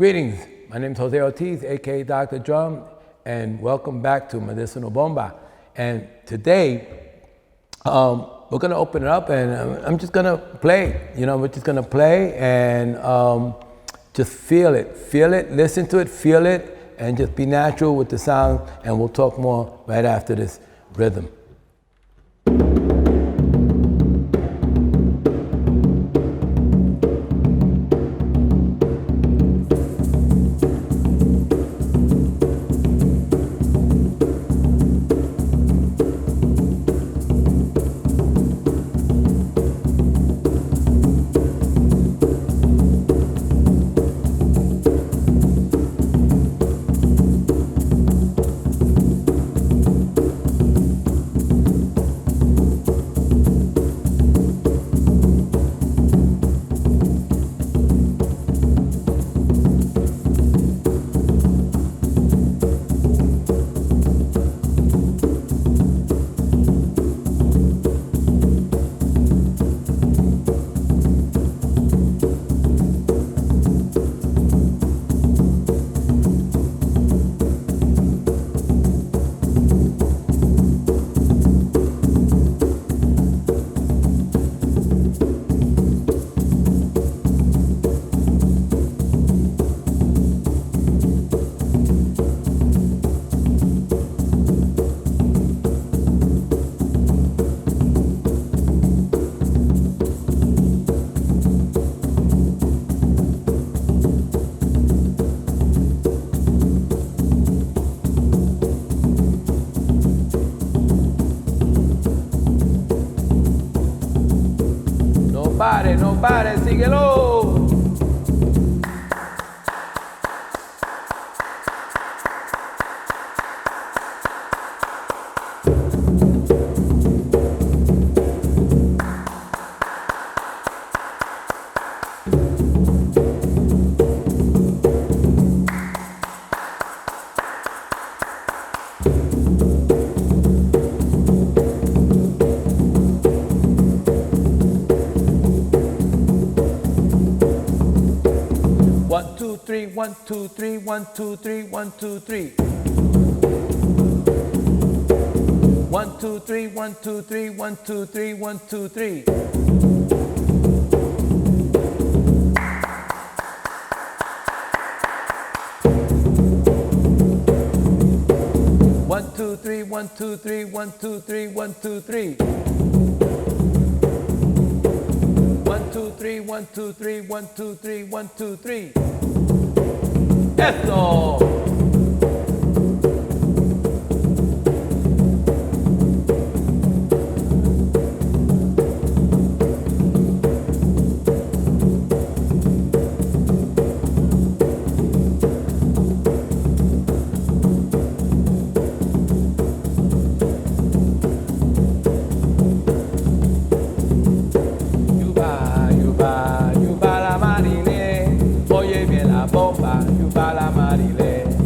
Greetings, my name is Jose Ortiz, aka Dr. Drum, and welcome back to Medicinal Bomba. And today, we're gonna open it up and I'm just gonna play. We're just gonna play and just feel it, listen to it, feel it, and just be natural with the sound, and we'll talk more right after this rhythm. No pare, síguelo. One, two, three, 1, 2, 3, 1, 2, 3. 1, 2, 3, 1, 2, 3, 1, 2, 3, 1, 2, 3. 1, 2, 3, 1, 2, 3, 1, 2, 3, 1, 2, 3. 1, 2, 3, 1, 2, 3, 1, 2, 3, 1, 2, 3. ¡Eso! Yubá, Yubá, Yubá la marile, oye bien la bomba, Yubá la marile.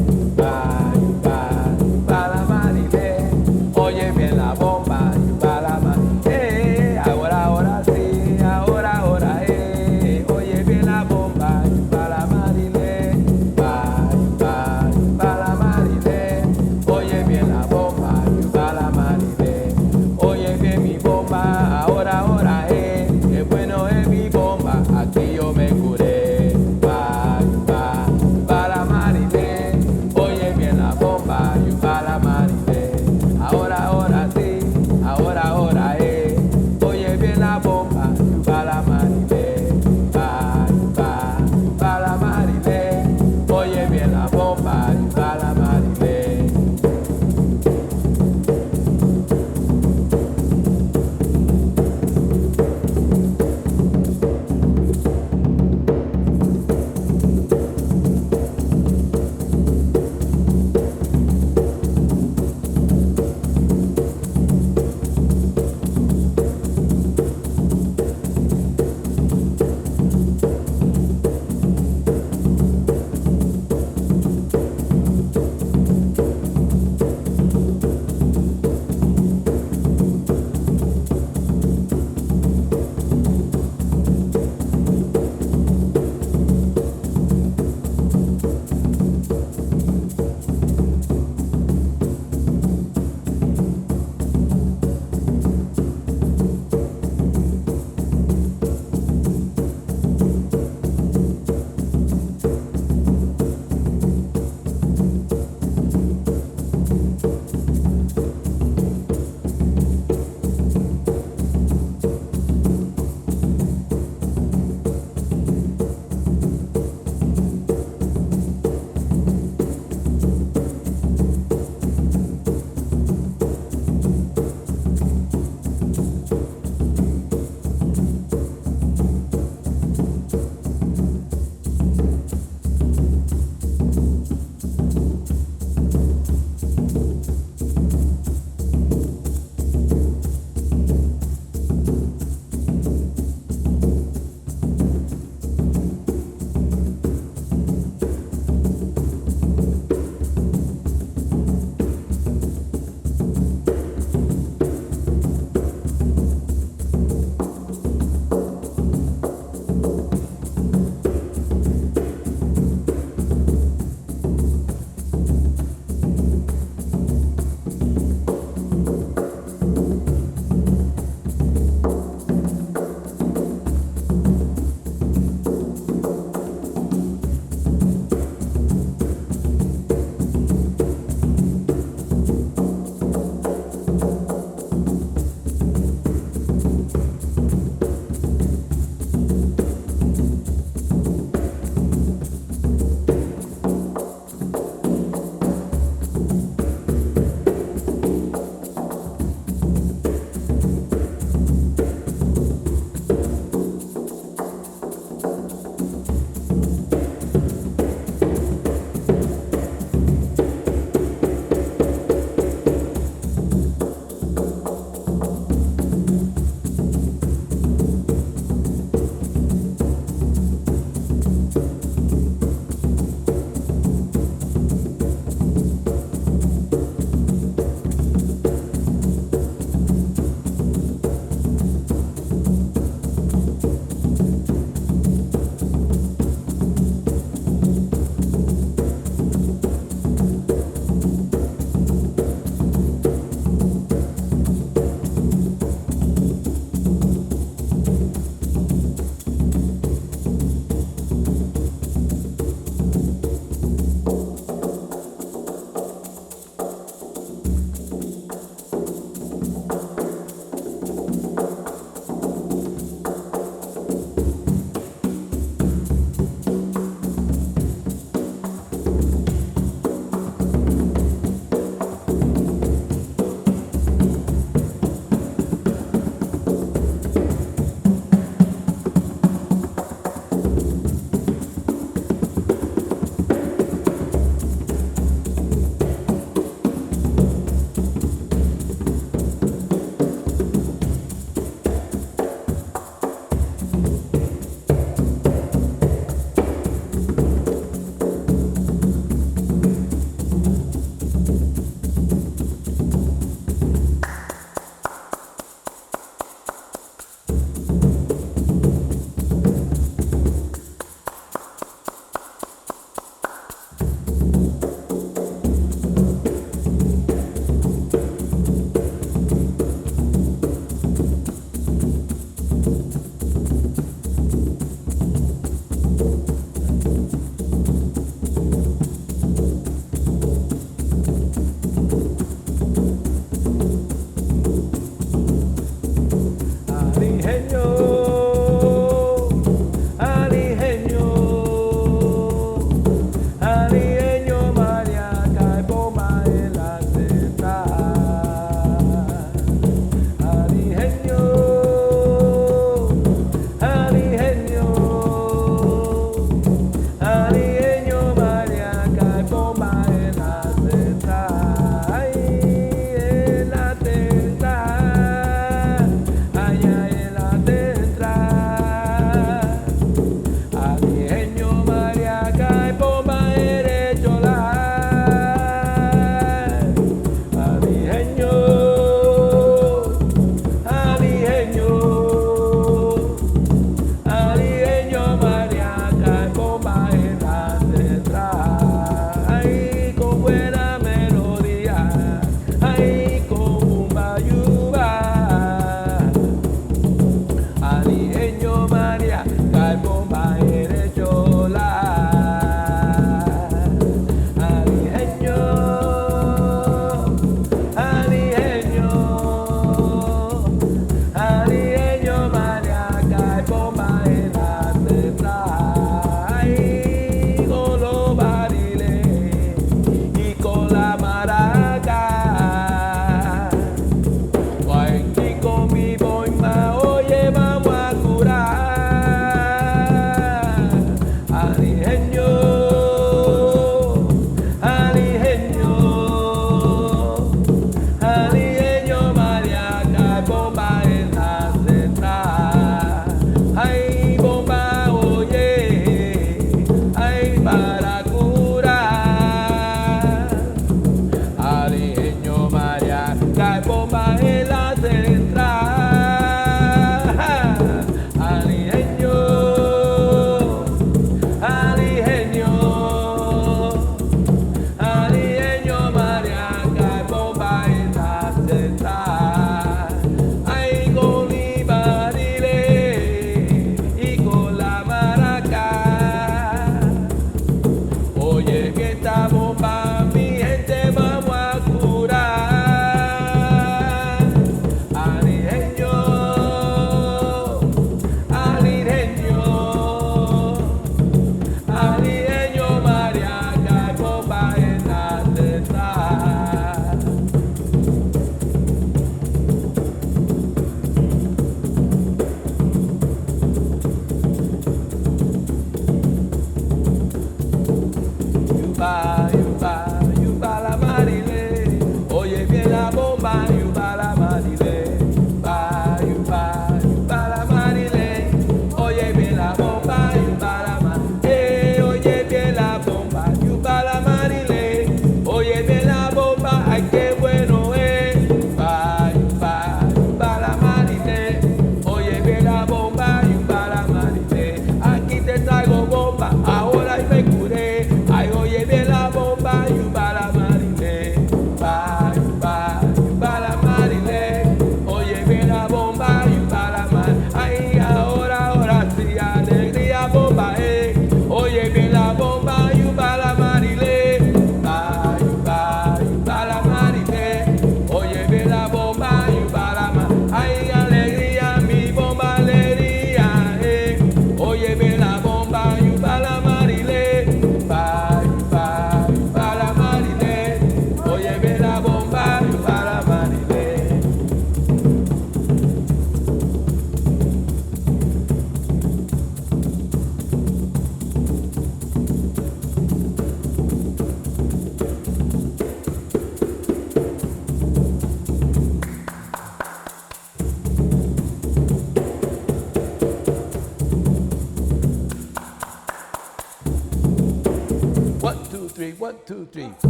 two, three, 1, 2, 3. 1,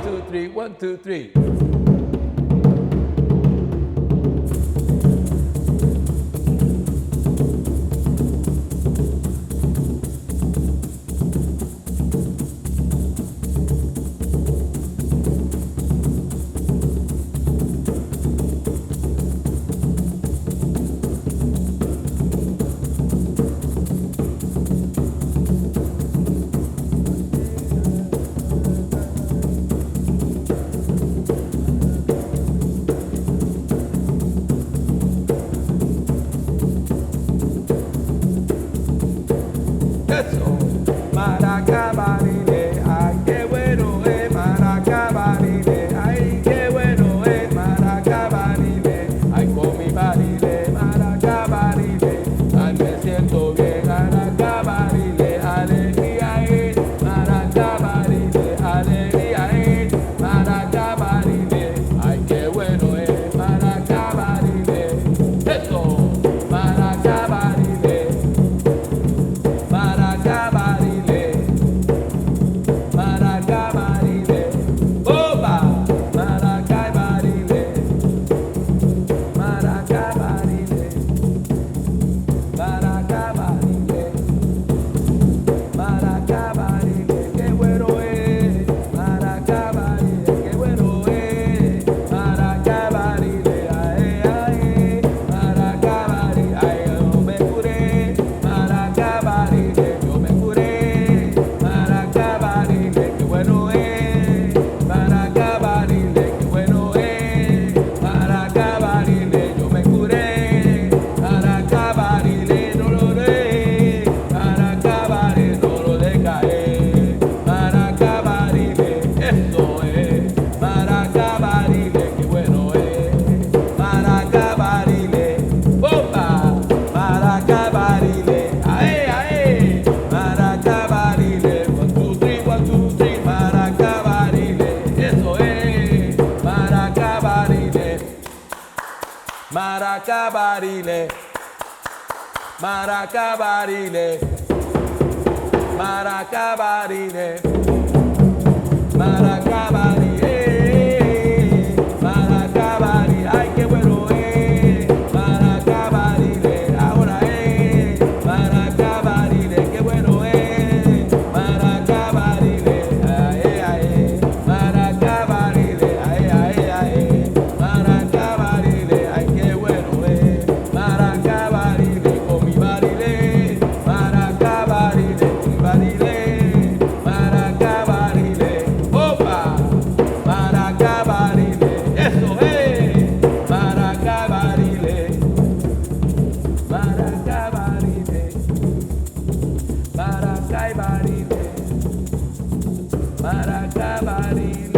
2, 3, 1, 2, 3. Maracabarile, maracabarile, maracabarile, maracabarile, maracabarile, ay qué bueno maracabarile, ahora maracabarile, qué bueno maracabarile, maracabarile, maracabarile, ay qué bueno maracabarile, con mi barile, maracabarile, mi barile, maracabarile, opa, maracabarile, eso maracabarile, maracabarile, maracabarile, maracabarile.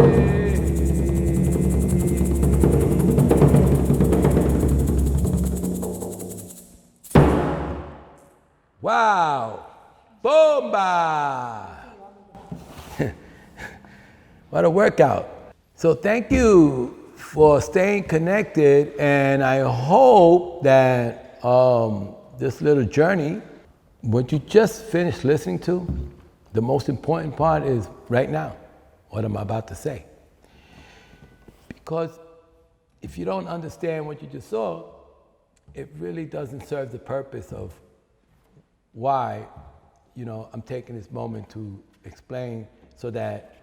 Wow! Bomba! What a workout. So thank you for staying connected, and I hope that this little journey, what you just finished listening to, the most important part is right now, what I'm about to say. Because if you don't understand what you just saw, it really doesn't serve the purpose of why, I'm taking this moment to explain so that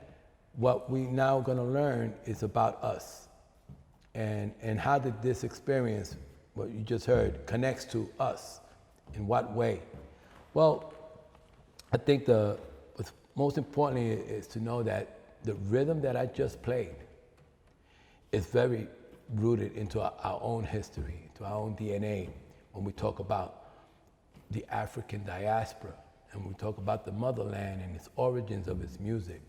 what we now going to learn is about us and how did this experience, what you just heard, connects to us, in what way? Well, I think what's most importantly is to know that the rhythm that I just played is very rooted into our own history, to our own DNA when we talk about the African diaspora, and we talk about the motherland and its origins of its music.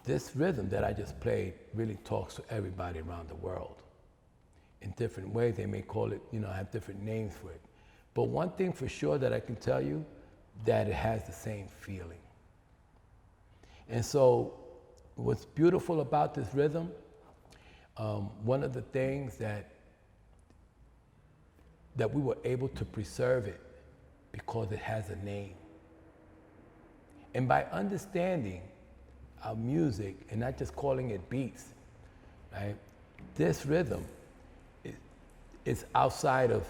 This rhythm that I just played really talks to everybody around the world. In different ways, they may call it, have different names for it. But one thing for sure that I can tell you, that it has the same feeling. And so what's beautiful about this rhythm, one of the things that we were able to preserve it because it has a name. And by understanding our music and not just calling it beats, right? This rhythm is outside of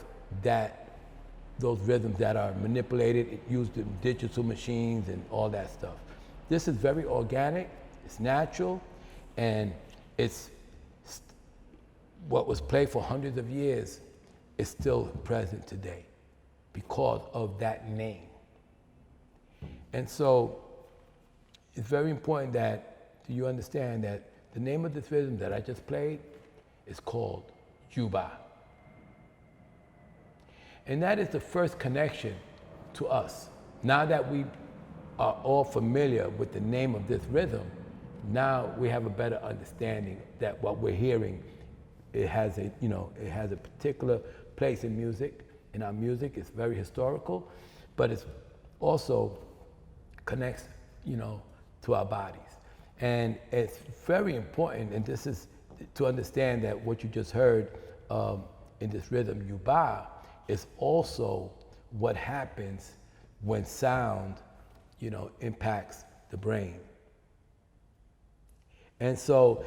those rhythms that are manipulated, used in digital machines and all that stuff. This is very organic, it's natural, and it's what was played for hundreds of years is still present today because of that name. And so it's very important that you understand that the name of this rhythm that I just played is called Yubá. And that is the first connection to us. Now that we are all familiar with the name of this rhythm, now we have a better understanding that what we're hearing, it has a particular place in music. In our music, it's very historical, but it also connects, to our bodies. And it's very important, and this is to understand that what you just heard in this rhythm, Yubá, is also what happens when sound, impacts the brain. And so,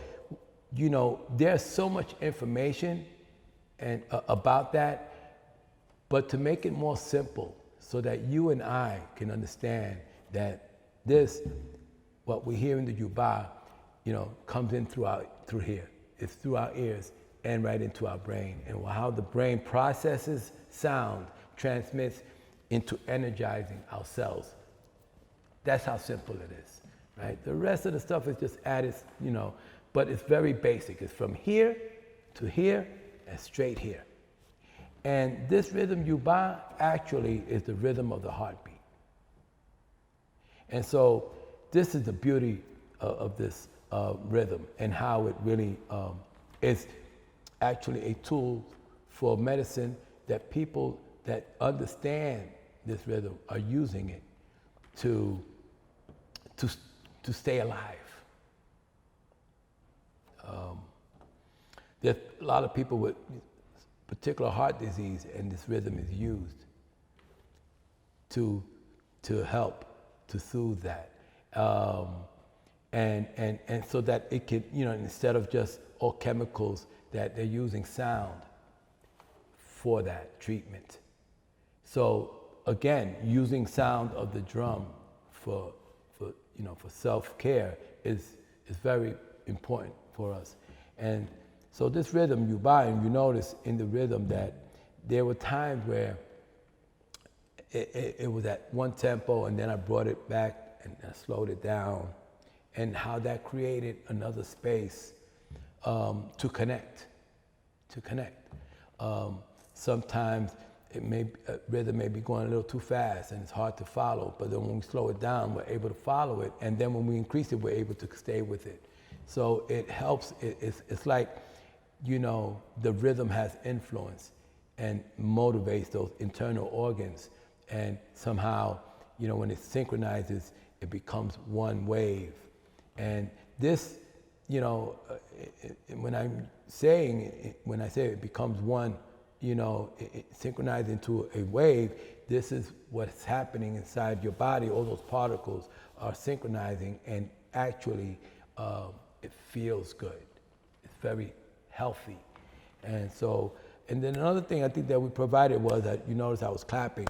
there's so much information about that, but to make it more simple so that you and I can understand that what we hear in the Yubá, comes in through here. It's through our ears and right into our brain. And how the brain processes sound, transmits into energizing our cells. That's how simple it is, right? The rest of the stuff is just added, but it's very basic. It's from here to here and straight here. And this rhythm, Yubá, actually is the rhythm of the heartbeat. And so this is the beauty of this rhythm and how it really is actually a tool for medicine that people that understand this rhythm are using it to stay alive. There's a lot of people with particular heart disease, and this rhythm is used to help to soothe that, and so that it can, instead of just all chemicals, that they're using sound for that treatment. So again, using sound of the drum for self-care is very important for us. And so this rhythm, Yubá, and you notice in the rhythm that there were times where it was at one tempo, and then I brought it back and I slowed it down, and how that created another space to connect. Sometimes rhythm may be going a little too fast and it's hard to follow, but then when we slow it down, we're able to follow it, and then when we increase it, we're able to stay with it. So it helps. It's like, the rhythm has influence and motivates those internal organs, and somehow, when it synchronizes, it becomes one wave. And this, when I say it becomes one, it synchronized into a wave, this is what's happening inside your body. All those particles are synchronizing, and actually it feels good. It's very healthy. And so, and then another thing I think that we provided was that you notice I was clapping.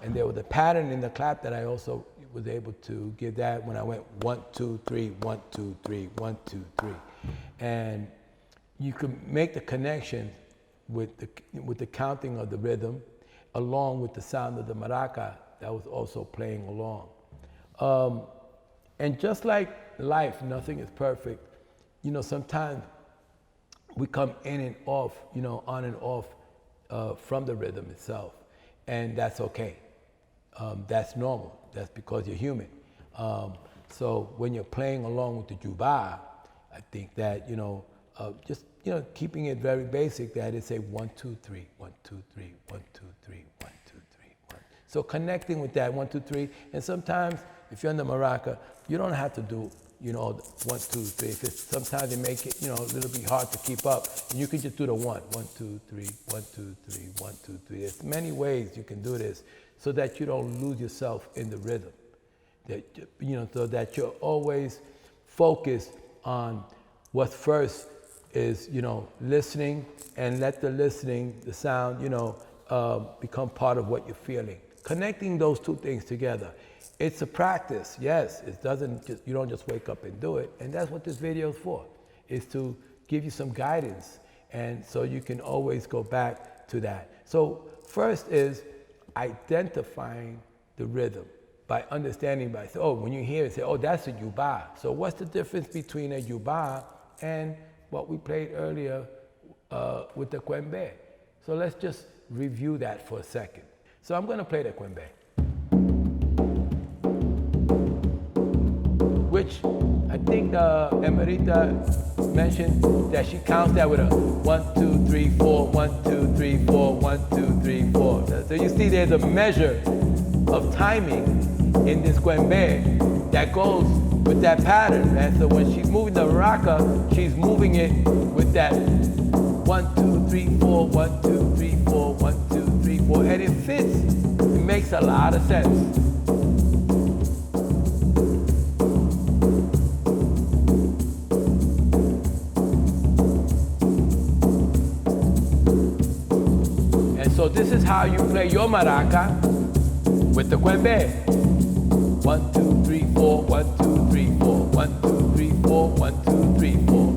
And there was a pattern in the clap that I also was able to give that when I went 1, 2, 3, 1, 2, 3, 1, 2, 3. And you can make the connection with the counting of the rhythm along with the sound of the maraca that was also playing along. And just like life, nothing is perfect. Sometimes we come in and off, on and off from the rhythm itself. And that's okay. That's normal. That's because you're human. So when you're playing along with the Yubá, I think that, just, keeping it very basic, that is say 1, 2, 3, 1, 2, 3, 1, 2, 3, 1, 2, 3, 1. So connecting with that 1, 2, 3, and sometimes if you're in the maraca, you don't have to do, 1, 2, 3. Sometimes it make it, a little bit hard to keep up, and you can just do the 1, 1, 2, 3, 1, 2, 3, 1, 2, 3. There's many ways you can do this. so that you don't lose yourself in the rhythm. That, so that you're always focused on what's first is, listening, and let the listening, the sound, become part of what you're feeling. Connecting those two things together. It's a practice, yes. You don't just wake up and do it. And that's what this video is for, is to give you some guidance. And so you can always go back to that. So first is identifying the rhythm by understanding, when you hear it, say, oh, that's a Yubá. So what's the difference between a Yubá and what we played earlier with the Quembe? So let's just review that for a second. So I'm gonna play the Quembe, which I think Emerita mentioned that she counts that with a 1, 2, 3, 4, 1, 2, 3, 4, 1, 2, 3, 4. So you see there's a measure of timing in this Quembe that goes with that pattern. And so when she's moving the maraca, she's moving it with that 1, 2, 3, 4, 1, 2, 3, 4, 1, 2, 3, 4. And it fits. It makes a lot of sense. So this is how you play your maraca with the Quembe. 1, 2, 3, 4, 1, 2, 3, 4, 1, 2, 3, 4, 1, 2, 3, 4.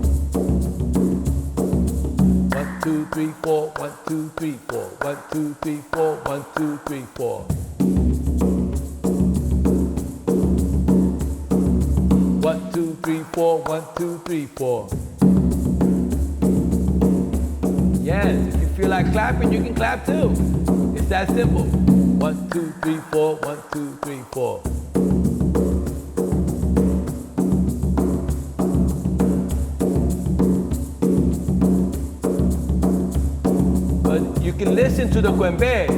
1, 2, 3, 4, 1, 2, 3, 4, 1, 2, 3, 4, 1, 2, 3, 4. 1, 2, 3, 4, 1, 2, 3, 4. Yes, if you feel like clapping, you can clap too. It's that simple. 1, 2, 3, 4, 1, 2, 3, 4. But you can listen to the Quembe,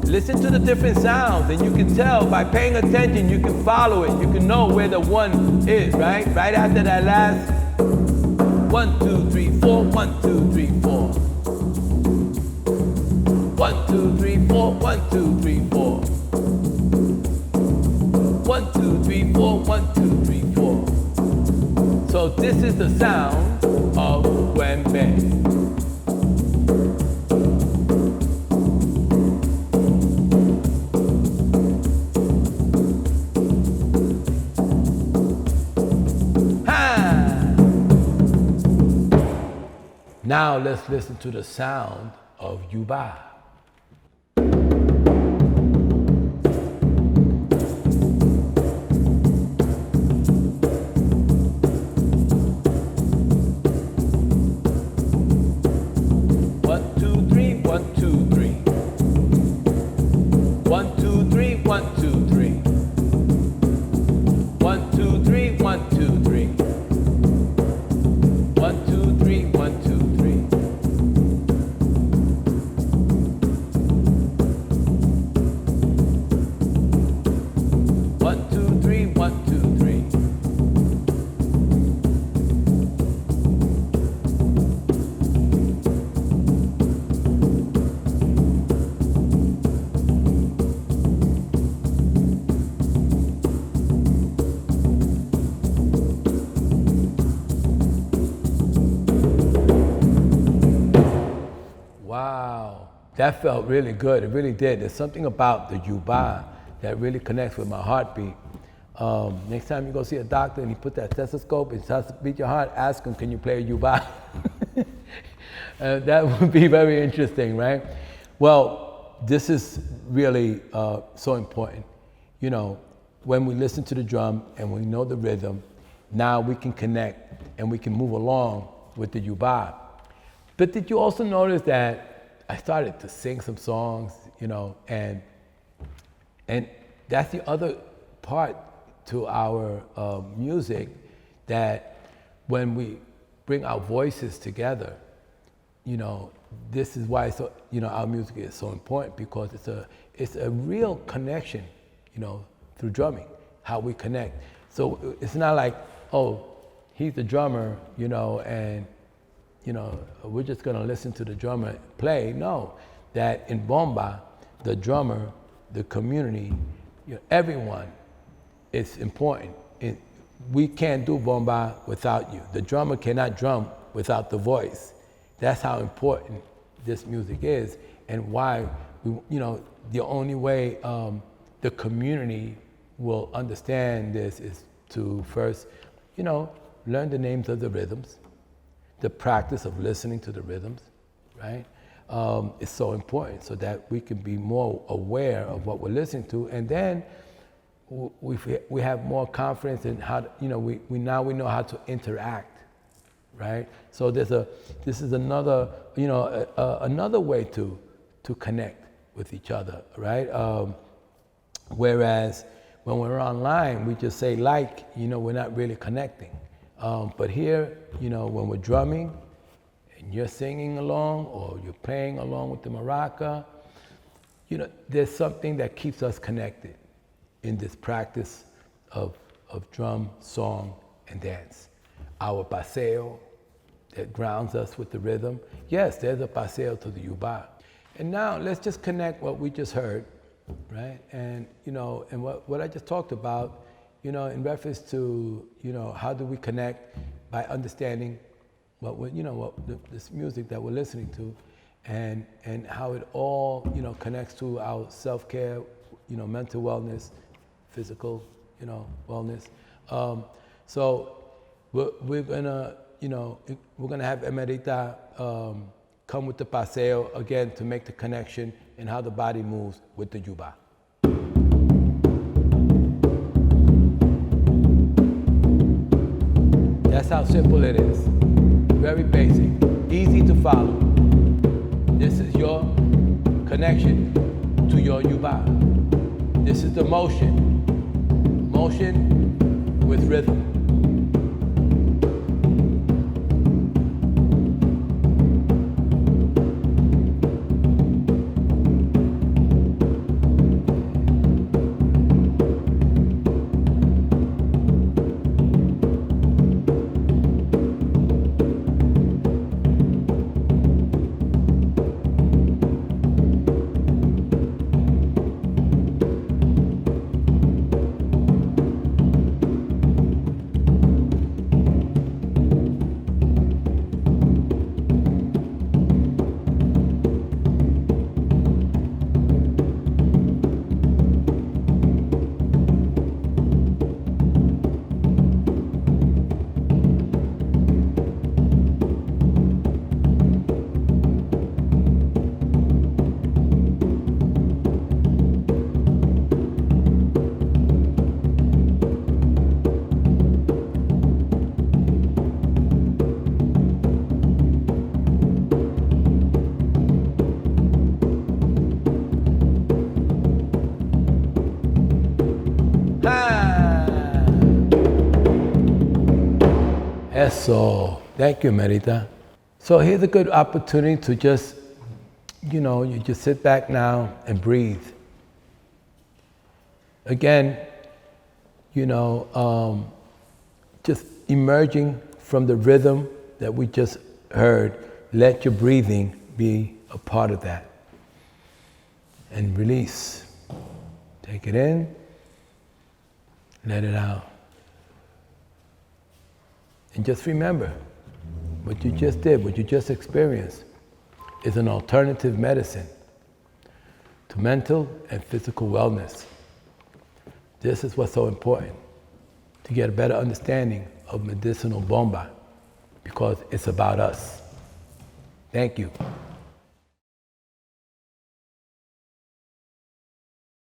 listen to the different sounds, and you can tell by paying attention, you can follow it, you can know where the 1 is, right? Right after that last 1, 2, 3, 4, 1, 2, 3, 4. 1, 2, 3, 4, 1, 2, 3, 4. 1, 2, 3, 4, 1, 2, 3, 4. So this is the sound of Quembe. Now let's listen to the sound of Yubá. That felt really good. It really did. There's something about the Yubá that really connects with my heartbeat. Next time you go see a doctor and he put that stethoscope and starts to beat your heart, ask him, can you play a Yubá? That would be very interesting, right? Well, this is really so important. You know, when we listen to the drum and we know the rhythm, now we can connect and we can move along with the Yubá. But did you also notice that I started to sing some songs, you know, and that's the other part to our music, that when we bring our voices together, you know, this is why our music is so important, because it's a real connection, you know, through drumming, how we connect. So it's not like, oh, he's the drummer, you know, and you know, we're just gonna listen to the drummer play. No, that in bomba, the drummer the community, everyone is important. We can't do bomba without you. The drummer cannot drum without the voice. That's how important this music is, and why the only way the community will understand this is to first, learn the names of the rhythms, the practice of listening to the rhythms, right? Is so important so that we can be more aware of what we're listening to, and then we have more confidence in how we know how to interact, right? So this is another another way to connect with each other, right? Whereas when we're online, we just say we're not really connecting. But here, when we're drumming and you're singing along or you're playing along with the maraca, there's something that keeps us connected in this practice of drum, song, and dance. Our paseo that grounds us with the rhythm. Yes, there's a paseo to the Yubá. And now let's just connect what we just heard, right? And and what I just talked about, in reference to how do we connect by understanding this music that we're listening to, and how it all connects to our self-care, mental wellness, physical wellness. So we're gonna have Emerita come with the paseo again to make the connection and how the body moves with the Yubá. That's how simple it is. Very basic, easy to follow. This is your connection to your Yubá. This is the motion with rhythm. Eso. Thank you, Merita. So here's a good opportunity to just, you just sit back now and breathe. Again, just emerging from the rhythm that we just heard. Let your breathing be a part of that. And release. Take it in, let it out. And just remember, what you just did, what you just experienced, is an alternative medicine to mental and physical wellness. This is what's so important, to get a better understanding of medicinal bomba, because it's about us. Thank you.